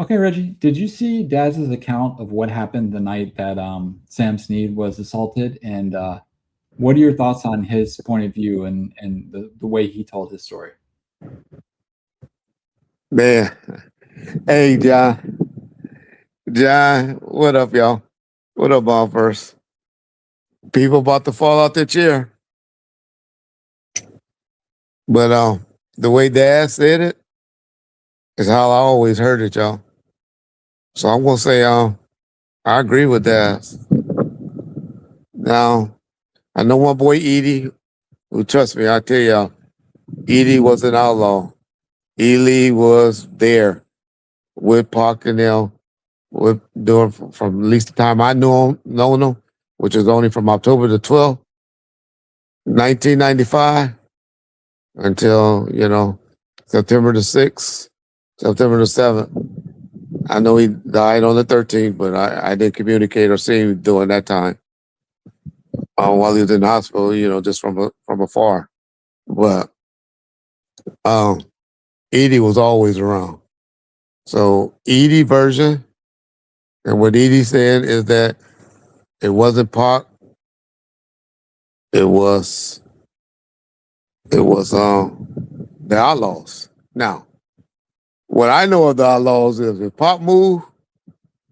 Okay, Reggie, did you see Daz's account of what happened the night that Sam Sneed was assaulted? And what are your thoughts on his point of view and the way he told his story? Man, hey John, what up, y'all? What up, all first? People about to fall out their chair, but the way Dad said it is how I always heard it, y'all. So I'm gonna say I agree with Dad. Now I know my boy Edie, who trust me, I tell y'all, Edie was an outlaw. Ely was there with Park and them, with doing from at least the time I known him, which was only from October the 12th, 1995, until September the 6th, September the 7th. I know he died on the 13th, but I didn't communicate or see him during that time while he was in the hospital. Just from afar. But um, Edie was always around. So Edie version, and what Edie said is that it wasn't Pac, it was the Outlaws. Now, what I know of the Outlaws is if Pac moved,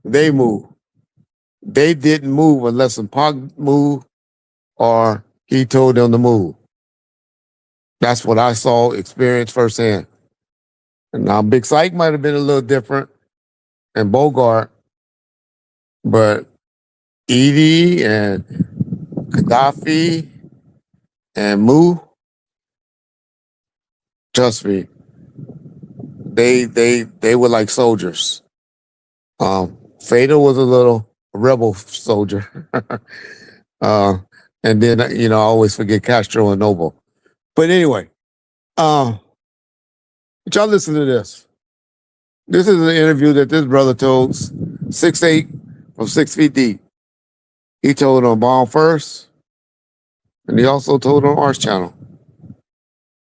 they moved. They didn't move unless Pac moved or he told them to move. That's what I saw, experienced firsthand. And now Big Syke might have been a little different, and Bogart, but Edie and Gaddafi and Moo, trust me, they were like soldiers. Fatal was a little rebel soldier. uh, and then I always forget Castro and Noble. But anyway, but y'all listen to this. This is an interview that this brother told 6'8" from 6 feet deep. He told on Bomb First, and he also told on Arts Channel.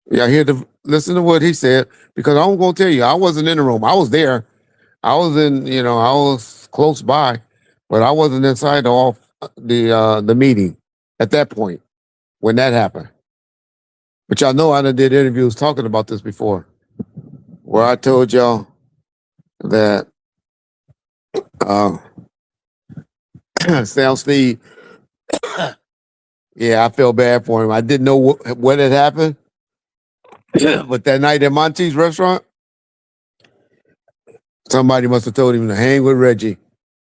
Y'all here to listen to what he said, because I'm gonna tell you, I wasn't in the room. I was there. I was I was close by, but I wasn't inside the meeting at that point when that happened. But y'all know I done did interviews talking about this before, where I told y'all that uh, Sam Sneed, yeah, I felt bad for him. I didn't know what had happened, but that night at Monty's restaurant, somebody must have told him to hang with Reggie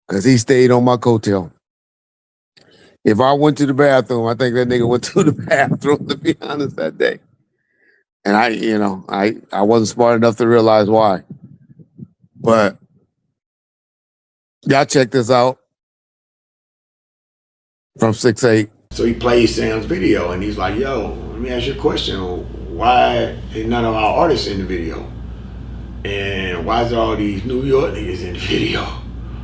because he stayed on my coattail. If I went to the bathroom, I think that nigga went to the bathroom, to be honest, that day. And I wasn't smart enough to realize why. But y'all check this out from 6'8". So he plays Sam's video and he's like, yo, let me ask you a question. Why ain't none of our artists in the video? And why is there all these New York niggas in the video?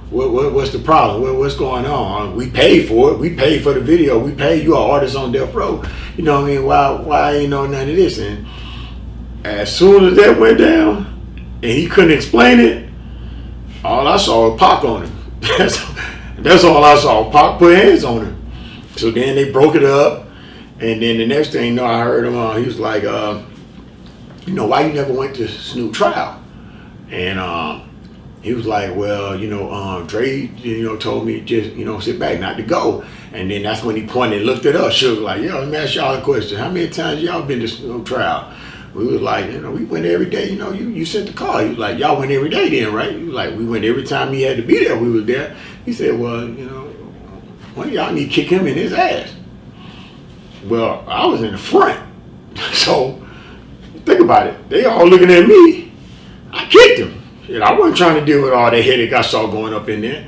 What's the problem? What's going on? We paid for it. We paid for the video. We paid you, our artists on death row. You know what I mean? Why ain't no none of this? And as soon as that went down and he couldn't explain it, all I saw was Pac on him. That's all I saw. Pac put hands on him. So then they broke it up, and then the next thing I heard him, he was like, why you never went to Snoop trial? And he was like, well, Dre, told me just, sit back, not to go. And then that's when he pointed and looked at us. Suge like, yo, let me ask y'all a question. How many times y'all been to Snoop trial? We was like, we went every day. You sent the call. He was like, y'all went every day then, right? He was like, we went every time he had to be there. We was there. He said, well, one of y'all need to kick him in his ass. Well, I was in the front. So, think about it. They all looking at me. I kicked him. I wasn't trying to deal with all that headache I saw going up in there.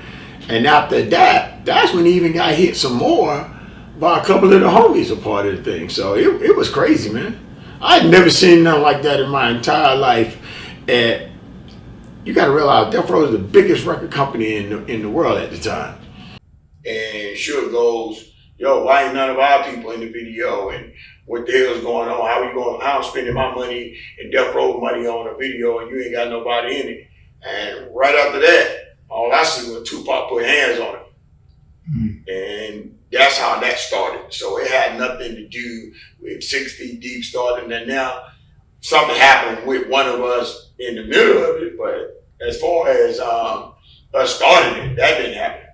And after that, that's when he even got hit some more by a couple of the homies a part of the thing. So, it was crazy, man. I had never seen nothing like that in my entire life. And you got to realize Death Row is the biggest record company in the world at the time. And Suge goes, yo, why ain't none of our people in the video? And what the hell is going on? How I'm spending my money and Death Row money on a video and you ain't got nobody in it? And right after that, all I see was Tupac put hands on him. And that's how that started. So it had nothing to do with 6 Feet Deep starting. And now something happened with one of us in the middle of it. But as far as us starting it, that didn't happen.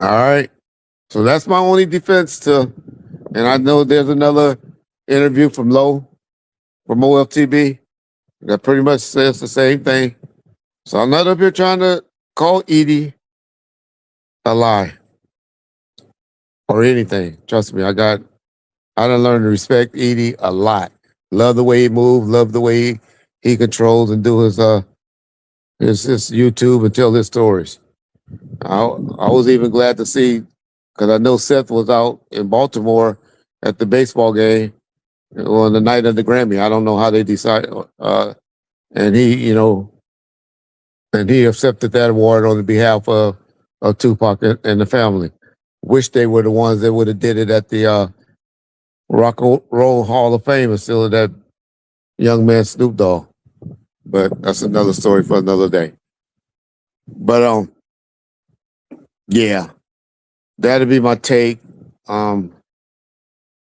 All right. So that's my only defense to, and I know there's another interview from Lowe from OFTB that pretty much says the same thing. So I'm not up here trying to call Edie a lie or anything. Trust me, I done learned to respect Edie a lot. Love the way he moves, love the way he controls and do his YouTube and tell his stories. I was even glad to see, because I know Seth was out in Baltimore at the baseball game on the night of the Grammy. I don't know how they decided, and he accepted that award on the behalf of Tupac and the family. Wish they were the ones that would have did it at the Rock and Roll Hall of Fame instead of that young man Snoop Dogg. But that's another story for another day. But yeah, that'd be my take. And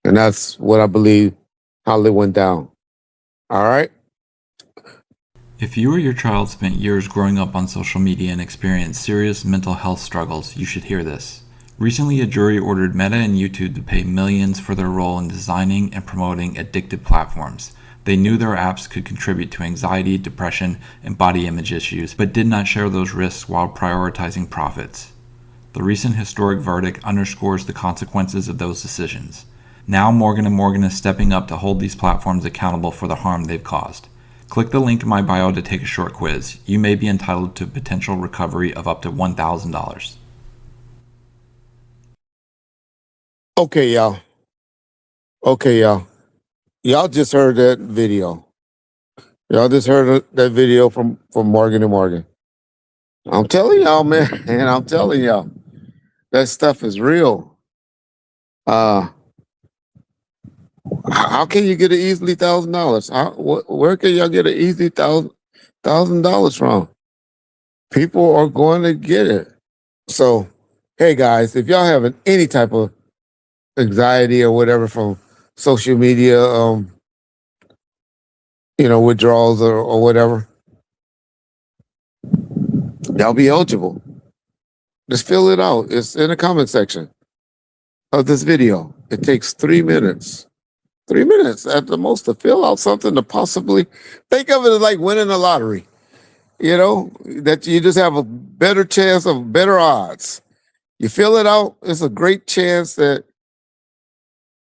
that's what I believe how it went down. All right. If you or your child spent years growing up on social media and experienced serious mental health struggles, you should hear this. Recently, a jury ordered Meta and YouTube to pay millions for their role in designing and promoting addictive platforms. They knew their apps could contribute to anxiety, depression, and body image issues, but did not share those risks while prioritizing profits. The recent historic verdict underscores the consequences of those decisions. Now Morgan & Morgan is stepping up to hold these platforms accountable for the harm they've caused. Click the link in my bio to take a short quiz. You may be entitled to potential recovery of up to $1,000. Okay, y'all. Y'all just heard that video. Y'all just heard that video from Morgan & Morgan. I'm telling y'all, man, and I'm telling y'all, that stuff is real. How can you get an easily $1,000? Where can y'all get an easy $1,000 from? People are going to get it. So, hey guys, if y'all having any type of anxiety or whatever from social media, withdrawals or whatever, y'all be eligible. Just fill it out. It's in the comment section of this video. It takes 3 minutes. 3 minutes at the most to fill out something to possibly think of it as like winning a lottery. That you just have a better chance of better odds. You fill it out, it's a great chance that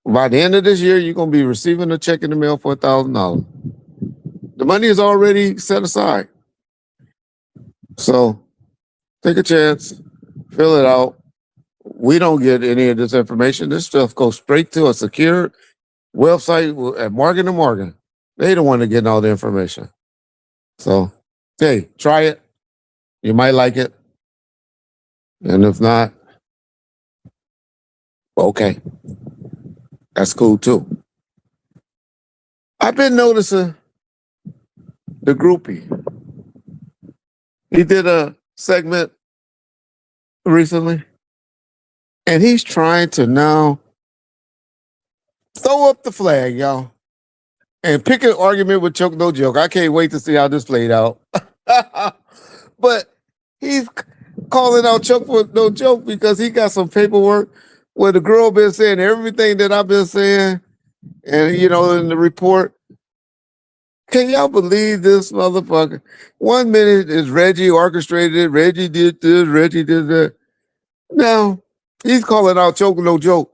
by the end of this year, you're going to be receiving a check in the mail for $1,000. The money is already set aside. So take a chance, fill it out. We don't get any of this information. This stuff goes straight to a secure website at Morgan & Morgan. They the one that getting all the information. So, hey, try it. You might like it. And if not, okay. That's cool too. I've been noticing the groupie. He did a segment recently, and he's trying to now throw up the flag, y'all, and pick an argument with Choke No Joke. I can't wait to see how this played out. But he's calling out Choke No Joke because he got some paperwork where the girl been saying everything that I've been saying, and in the report. Can y'all believe this motherfucker? 1 minute is Reggie orchestrated it, Reggie did this, Reggie did that. Now, he's calling out Choke No Joke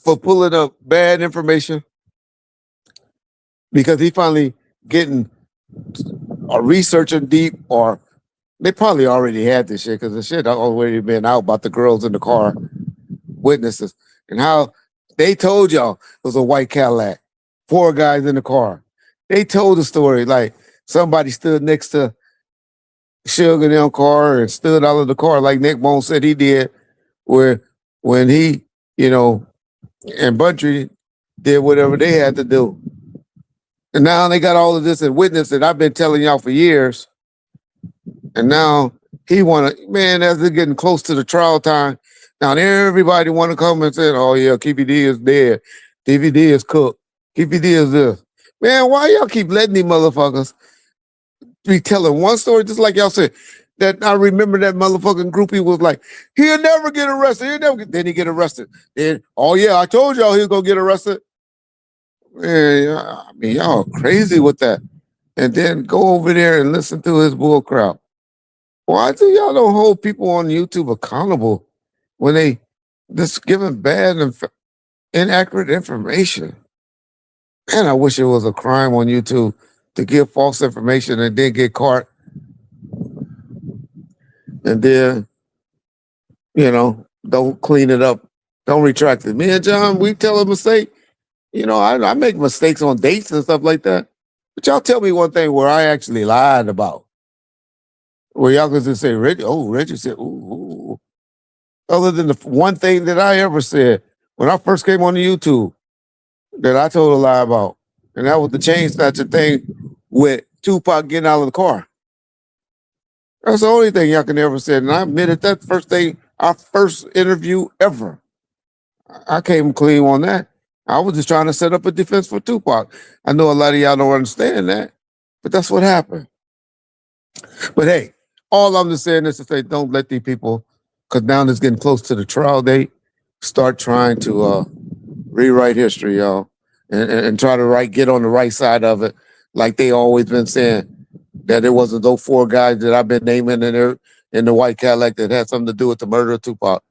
for pulling up bad information because he finally getting or researching deep, or they probably already had this shit because the shit already been out about the girls in the car, witnesses, and how they told y'all it was a white Cadillac, 4 guys in the car. They told the story like somebody stood next to Suge in their car and stood out of the car like Nick Bone said he did, where when he, and Buntry did whatever they had to do. And now they got all of this and witness that I've been telling y'all for years. And now he want to, man, as they're getting close to the trial time, now everybody want to come and say, oh yeah, KPD is dead. DVD is cooked. KPD is this. Man, why y'all keep letting these motherfuckers be telling one story just like y'all said? That I remember that motherfucking groupie was like, he'll never get arrested. Then he get arrested. Then, oh yeah, I told y'all he was gonna get arrested. Man, I mean, y'all crazy with that. And then go over there and listen to his bull crap. Why do y'all don't hold people on YouTube accountable when they just giving bad and inaccurate information? Man, I wish it was a crime on YouTube to give false information and then get caught. And then, don't clean it up. Don't retract it. Me and John, we tell a mistake. I make mistakes on dates and stuff like that. But y'all tell me one thing where I actually lied about. Where y'all could just say, Reggie said, ooh. Other than the one thing that I ever said when I first came on the YouTube that I told a lie about. And that was the chain snatcher thing with Tupac getting out of the car. That's the only thing y'all can ever say. And I admitted that our first interview ever. I came clean on that. I was just trying to set up a defense for Tupac. I know a lot of y'all don't understand that, but that's what happened. But hey, all I'm just saying is to say, don't let these people, because now it's getting close to the trial date, start trying to rewrite history, y'all, and try to get on the right side of it, like they always been saying that it wasn't those 4 guys that I've been naming in the white Cadillac that had something to do with the murder of Tupac.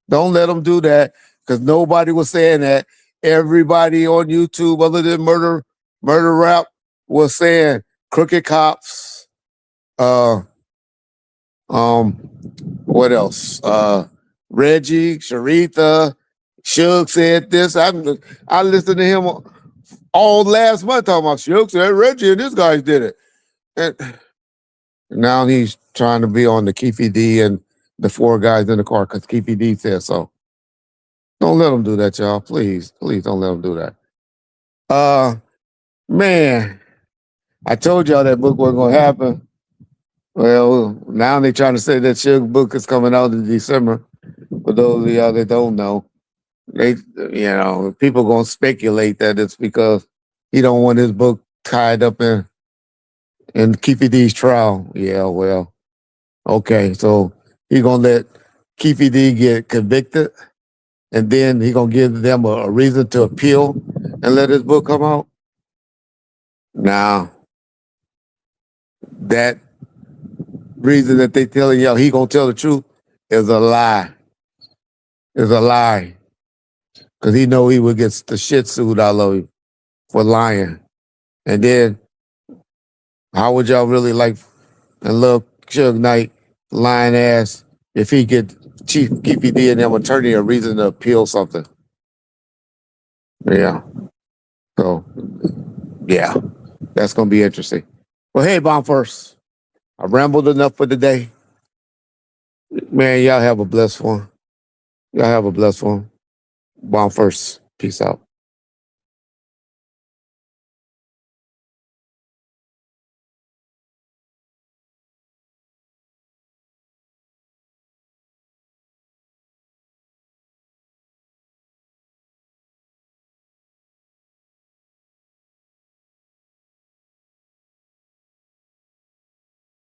Don't let them do that, because nobody was saying that. Everybody on YouTube, other than murder rap, was saying crooked cops. What else? Reggie, Sharitha, Suge said this. I listened to him all last month talking about Suge said Reggie and this guys did it. And now he's trying to be on the Keefe D and the 4 guys in the car because Keefe D said so. Don't let them do that, y'all. Please don't let them do that. Man, I told y'all that book wasn't gonna happen. Well, now they're trying to say that Suge book is coming out in December. For those of y'all that don't know, people gonna speculate that it's because he don't want his book tied up in Keefe D's trial. Yeah, well, okay, so he gonna let Keefe D get convicted, and then he gonna give them a reason to appeal and let his book come out. Now, that reason that they telling y'all he gonna tell the truth is a lie. Is a lie. Because he know he would get the shit sued out of him for lying. And then, how would y'all really like and love Suge Knight lying ass if he get Chief Keefe D and them attorney a reason to appeal something? Yeah. So, yeah, that's gonna be interesting. Well, hey, Bomb First, I rambled enough for today. Man, y'all have a blessed one. Y'all have a blessed one. Bomb First. Peace out.